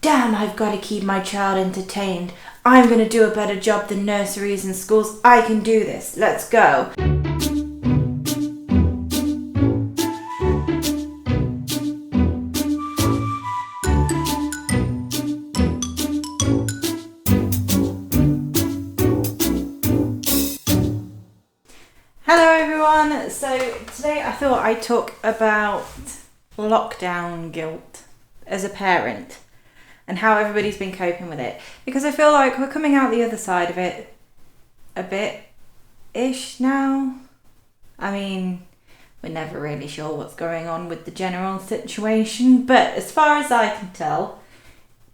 damn, I've got to keep my child entertained. I'm going to do a better job than nurseries and schools. I can do this. Let's go. Hello everyone. So today I thought I'd talk about lockdown guilt as a parent and how everybody's been coping with it, because I feel like we're coming out the other side of it a bit-ish now. I mean, we're never really sure what's going on with the general situation, but as far as I can tell,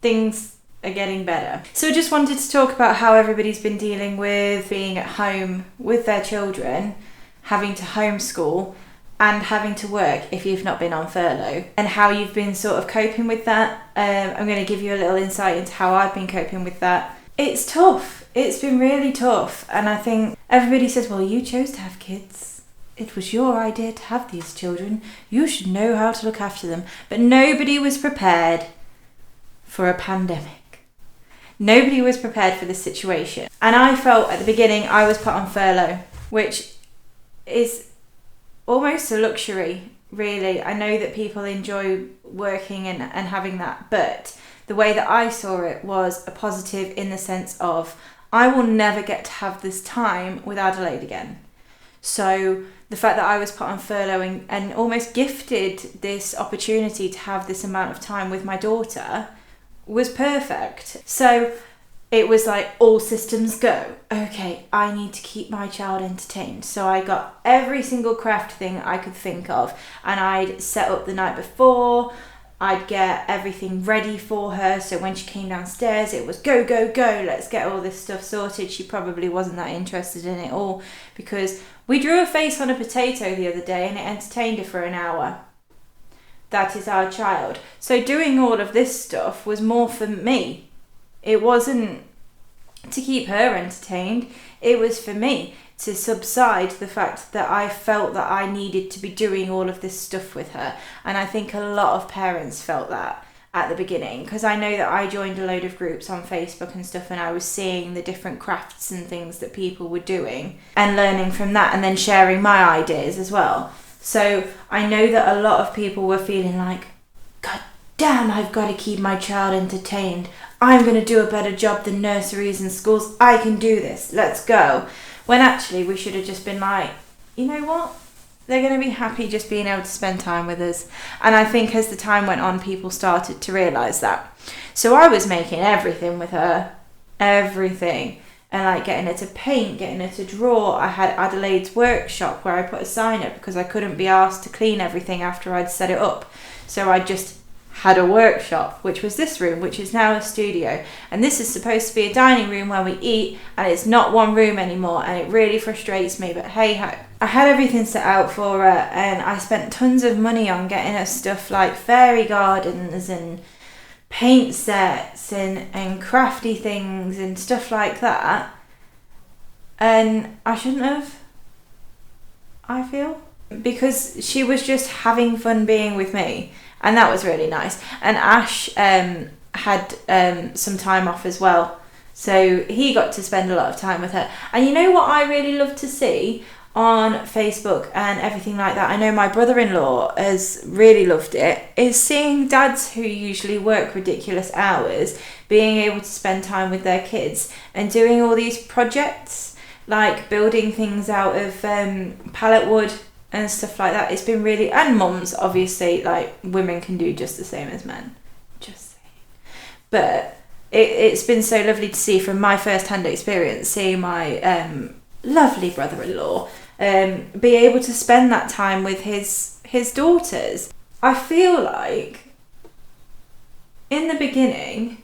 things are getting better. So I just wanted to talk about how everybody's been dealing with being at home with their children, having to homeschool and having to work if you've not been on furlough, and how you've been sort of coping with that. I'm going to give you a little insight into how I've been coping with that. It's tough. It's been really tough. And I think everybody says, well, you chose to have kids. It was your idea to have these children. You should know how to look after them. But nobody was prepared for a pandemic. Nobody was prepared for this situation. And I felt at the beginning I was put on furlough, which is almost a luxury, really. I know that people enjoy working and having that, but the way that I saw it was a positive in the sense of I will never get to have this time with Adelaide again. So the fact that I was put on furlough and almost gifted this opportunity to have this amount of time with my daughter was perfect. So it was like all systems go. Okay, I need to keep my child entertained. So I got every single craft thing I could think of, and I'd set up the night before. I'd get everything ready for her. So when she came downstairs, it was go, go, go. Let's get all this stuff sorted. She probably wasn't that interested in it all, because we drew a face on a potato the other day and it entertained her for an hour. That is our child. So doing all of this stuff was more for me. It wasn't to keep her entertained. It was for me to subside the fact that I felt that I needed to be doing all of this stuff with her. And I think a lot of parents felt that at the beginning, because I know that I joined a load of groups on Facebook and stuff, and I was seeing the different crafts and things that people were doing and learning from that, and then sharing my ideas as well. So I know that a lot of people were feeling like, God damn, I've got to keep my child entertained. I'm going to do a better job than nurseries and schools. I can do this. Let's go. When actually we should have just been like, you know what? They're going to be happy just being able to spend time with us. And I think as the time went on, people started to realise that. So I was making everything with her. Everything. And like getting her to paint, getting her to draw. I had Adelaide's workshop where I put a sign up because I couldn't be asked to clean everything after I'd set it up. So I just had a workshop, which was this room, which is now a studio. And this is supposed to be a dining room where we eat, and it's not one room anymore, and it really frustrates me, but hey ho. I had everything set out for her, and I spent tons of money on getting her stuff like fairy gardens and paint sets and crafty things and stuff like that. And I shouldn't have, I feel, because she was just having fun being with me. And that was really nice. And Ash had some time off as well. So he got to spend a lot of time with her. And you know what I really love to see on Facebook and everything like that, I know my brother-in-law has really loved it, is seeing dads who usually work ridiculous hours being able to spend time with their kids and doing all these projects, like building things out of pallet wood and stuff like that. It's been really, and mums, obviously, like women can do just the same as men, just saying. But it's been so lovely to see from my first-hand experience, seeing my lovely brother-in-law be able to spend that time with his daughters. I feel like in the beginning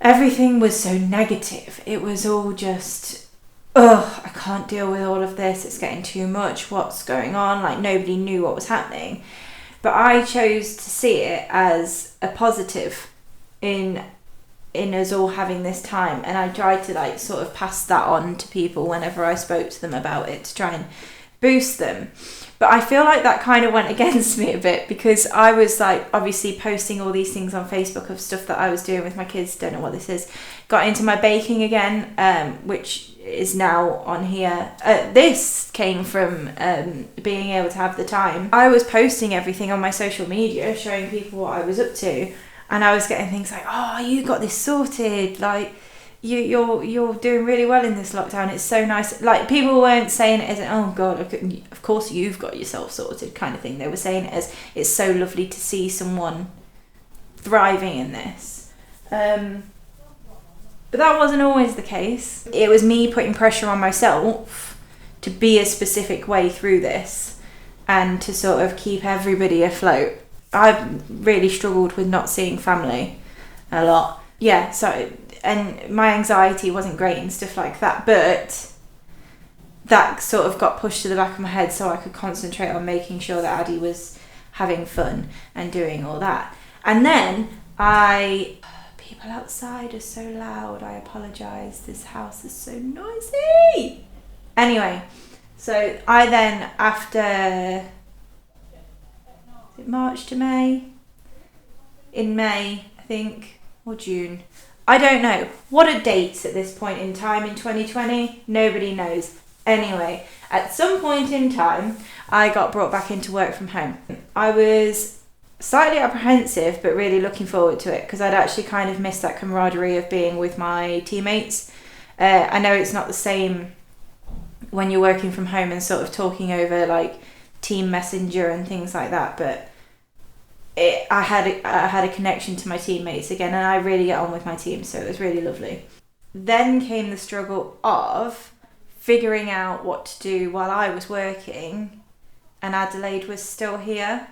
everything was so negative. It was all just, I can't deal with all of this, it's getting too much, what's going on? Like nobody knew what was happening. But I chose to see it as a positive in us all having this time, and I tried to like sort of pass that on to people whenever I spoke to them about it, to try and boost them. But I feel like that kind of went against me a bit, because I was like obviously posting all these things on Facebook of stuff that I was doing with my kids. Don't know what this is. Got into my baking again, which is now on here. This came from being able to have the time. I was posting everything on my social media, showing people what I was up to, and I was getting things like, "Oh, you got this sorted, like you're doing really well in this lockdown. It's so nice." Like, people weren't saying it as, "Oh God, of course you've got yourself sorted," kind of thing. They were saying it as, "It's so lovely to see someone thriving in this." But that wasn't always the case. It was me putting pressure on myself to be a specific way through this and to sort of keep everybody afloat. I've really struggled with not seeing family a lot. Yeah, so, and my anxiety wasn't great and stuff like that, but that sort of got pushed to the back of my head so I could concentrate on making sure that Addie was having fun and doing all that. And then people outside are so loud. I apologise. This house is so noisy. Anyway, so I then, after, is it March to May? In May, I think, or June. I don't know. What are dates at this point in time in 2020? Nobody knows. Anyway, at some point in time, I got brought back into work from home. I was slightly apprehensive, but really looking forward to it, because I'd actually kind of missed that camaraderie of being with my teammates. I know it's not the same when you're working from home and sort of talking over like team messenger and things like that, but I had a connection to my teammates again, and I really get on with my team, so it was really lovely. Then came the struggle of figuring out what to do while I was working and Adelaide was still here.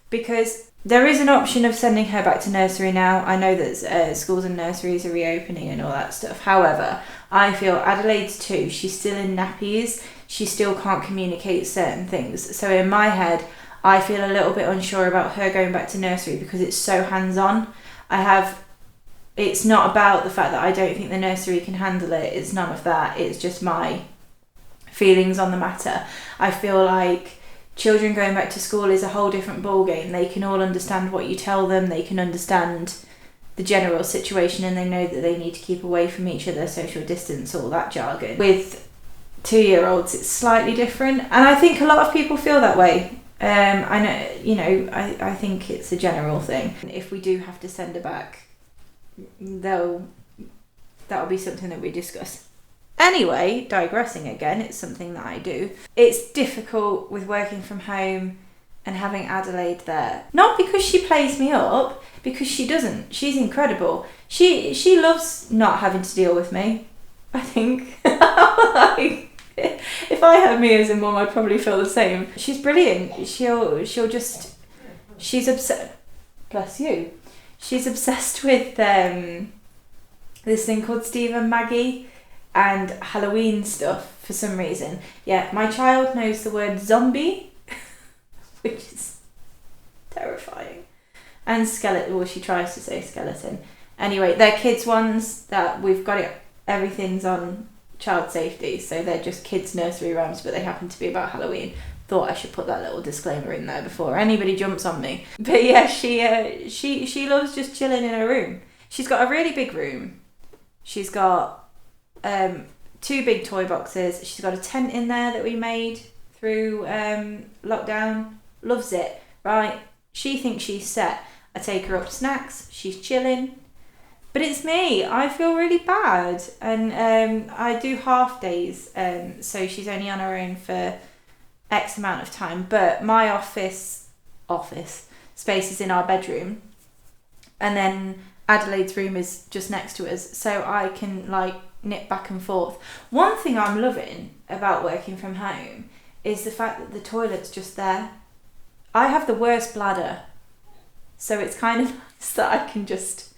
Because there is an option of sending her back to nursery now. I know that schools and nurseries are reopening and all that stuff. However, I feel Adelaide's 2. She's still in nappies. She still can't communicate certain things. So in my head, I feel a little bit unsure about her going back to nursery because it's so hands-on. It's not about the fact that I don't think the nursery can handle it. It's none of that. It's just my feelings on the matter. I feel like children going back to school is a whole different ballgame. They can all understand what you tell them. They can understand the general situation, and they know that they need to keep away from each other, social distance, all that jargon. With 2-year-olds, it's slightly different, and I think a lot of people feel that way. I think it's a general thing. If we do have to send her back, that'll be something that we discuss. Anyway, digressing again, it's something that I do. It's difficult with working from home and having Adelaide there. Not because she plays me up, because she doesn't. She's incredible. She loves not having to deal with me, I think. If I had me as a mum, I'd probably feel the same. She's brilliant. She's obsessed. Bless you. She's obsessed with this thing called Steve and Maggie and Halloween stuff for some reason. Yeah, my child knows the word zombie, which is terrifying. And skeleton, well, she tries to say skeleton. Anyway, they're kids' ones that we've got it, everything's on child safety, so they're just kids' nursery rhymes, but they happen to be about Halloween. Thought I should put that little disclaimer in there before anybody jumps on me. But yeah, she loves just chilling in her room. She's got a really big room. She's got 2 big toy boxes. She's got a tent in there that we made through lockdown. Loves it, right? She thinks she's set. I take her up snacks. She's chilling. But it's me. I feel really bad. And I do half days. So she's only on her own for X amount of time. But my office space is in our bedroom. And then Adelaide's room is just next to us. So I can nip back and forth. One thing I'm loving about working from home is the fact that the toilet's just there. I have the worst bladder. So it's kind of nice that I can just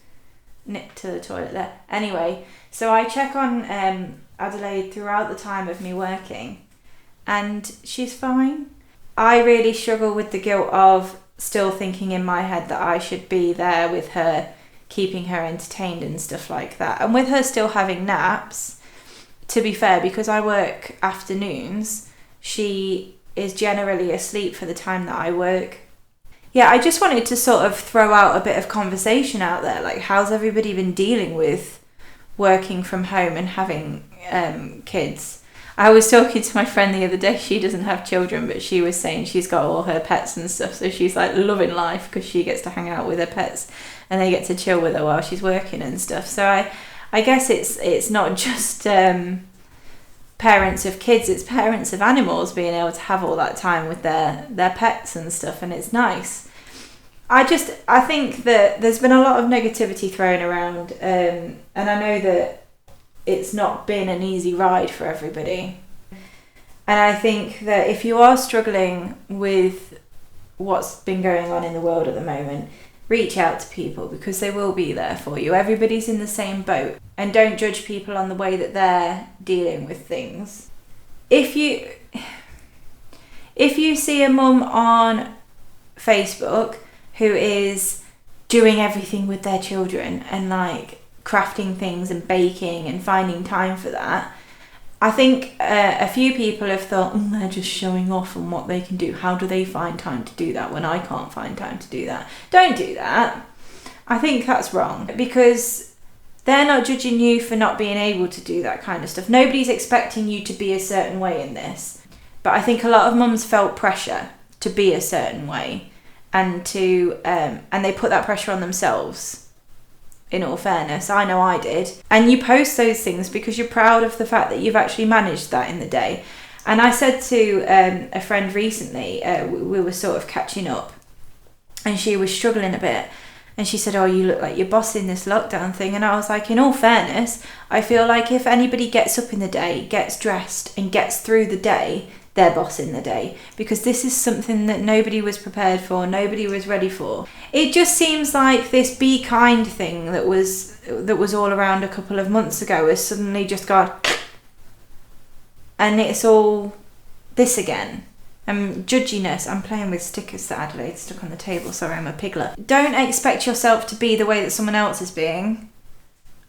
nip to the toilet there. Anyway, so I check on Adelaide throughout the time of me working, and she's fine. I really struggle with the guilt of still thinking in my head that I should be there with her, keeping her entertained and stuff like that. And with her still having naps, to be fair, because I work afternoons, she is generally asleep for the time that I work. Yeah, I just wanted to sort of throw out a bit of conversation out there. Like, how's everybody been dealing with working from home and having kids? I was talking to my friend the other day. She doesn't have children, but she was saying she's got all her pets and stuff, so she's like loving life because she gets to hang out with her pets and they get to chill with her while she's working and stuff. So I guess it's not just parents of kids, it's parents of animals being able to have all that time with their pets and stuff, and it's nice. I think that there's been a lot of negativity thrown around, and I know that it's not been an easy ride for everybody. And I think that if you are struggling with what's been going on in the world at the moment, reach out to people because they will be there for you. Everybody's in the same boat, and don't judge people on the way that they're dealing with things. If you see a mum on Facebook who is doing everything with their children and like crafting things and baking and finding time for that, I think a few people have thought, they're just showing off on what they can do. How do they find time to do that when I can't find time to do that? Don't do that. I think that's wrong, because they're not judging you for not being able to do that kind of stuff. Nobody's expecting you to be a certain way in this. But I think a lot of mums felt pressure to be a certain way, and they put that pressure on themselves. In all fairness, I know I did. And you post those things because you're proud of the fact that you've actually managed that in the day. And I said to a friend recently, we were sort of catching up, and she was struggling a bit. And she said, oh, you look like you're bossing this lockdown thing. And I was like, in all fairness, I feel like if anybody gets up in the day, gets dressed and gets through the day, they're bossing the day, because this is something that nobody was prepared for, nobody was ready for. It just seems like this be kind thing that was all around a couple of months ago has suddenly just gone, and it's all this again. Judginess. I'm playing with stickers that Adelaide stuck on the table. Sorry, I'm a piglet. Don't expect yourself to be the way that someone else is being,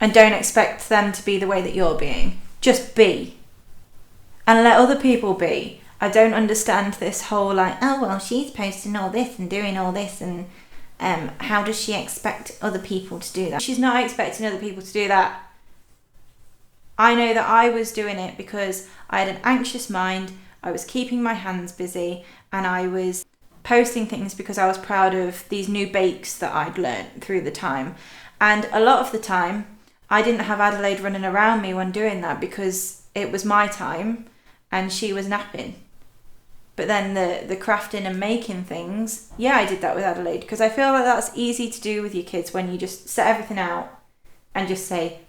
and don't expect them to be the way that you're being. Just be. And let other people be. I don't understand this whole like, oh, well, she's posting all this and doing all this, and how does she expect other people to do that? She's not expecting other people to do that. I know that I was doing it because I had an anxious mind, I was keeping my hands busy, and I was posting things because I was proud of these new bakes that I'd learnt through the time. And a lot of the time, I didn't have Adelaide running around me when doing that because it was my time and she was napping. But then the crafting and making things, yeah, I did that with Adelaide, because I feel like that's easy to do with your kids when you just set everything out and just say,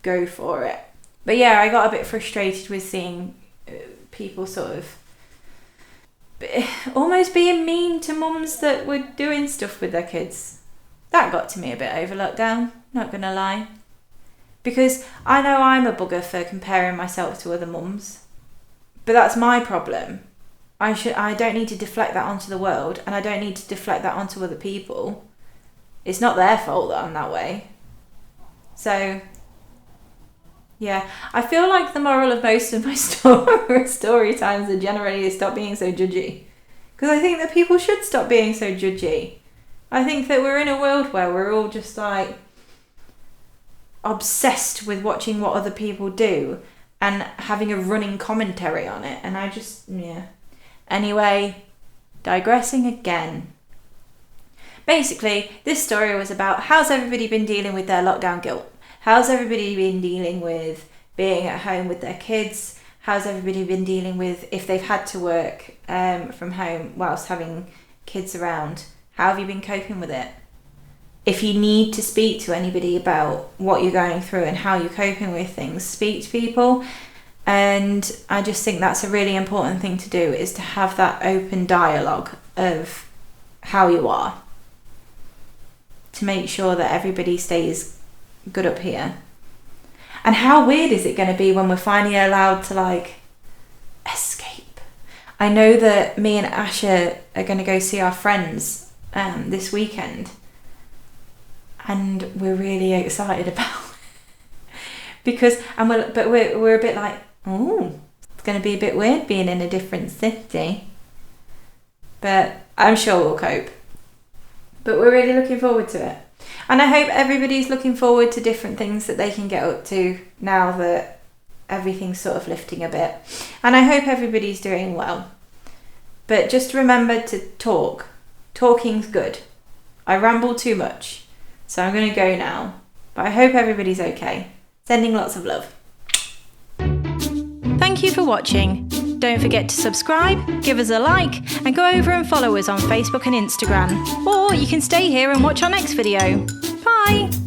go for it. But yeah, I got a bit frustrated with seeing people sort of almost being mean to mums that were doing stuff with their kids. That got to me a bit over lockdown, not gonna lie. Because I know I'm a bugger for comparing myself to other mums. But that's my problem. I don't need to deflect that onto the world, and I don't need to deflect that onto other people. It's not their fault that I'm that way. So, yeah, I feel like the moral of most of my story times are generally stop being so judgy. Because I think that people should stop being so judgy. I think that we're in a world where we're all just like obsessed with watching what other people do and having a running commentary on it. And I just, yeah. Anyway, digressing again. Basically, this story was about how's everybody been dealing with their lockdown guilt? How's everybody been dealing with being at home with their kids? How's everybody been dealing with if they've had to work from home whilst having kids around? How have you been coping with it? If you need to speak to anybody about what you're going through and how you're coping with things, speak to people. And I just think that's a really important thing to do, is to have that open dialogue of how you are, to make sure that everybody stays good up here. And how weird is it going to be when we're finally allowed to like escape? I know that me and Asha are going to go see our friends this weekend, and we're really excited about it. Because we're a bit like, oh, it's going to be a bit weird being in a different city. but I'm sure we'll cope. But we're really looking forward to it. And I hope everybody's looking forward to different things that they can get up to now that everything's sort of lifting a bit. And I hope everybody's doing well. But just remember to talk. Talking's good. I ramble too much, so I'm going to go now. But I hope everybody's okay. Sending lots of love. Thank you for watching. Don't forget to subscribe, give us a like, and go over and follow us on Facebook and Instagram. Or you can stay here and watch our next video. Bye!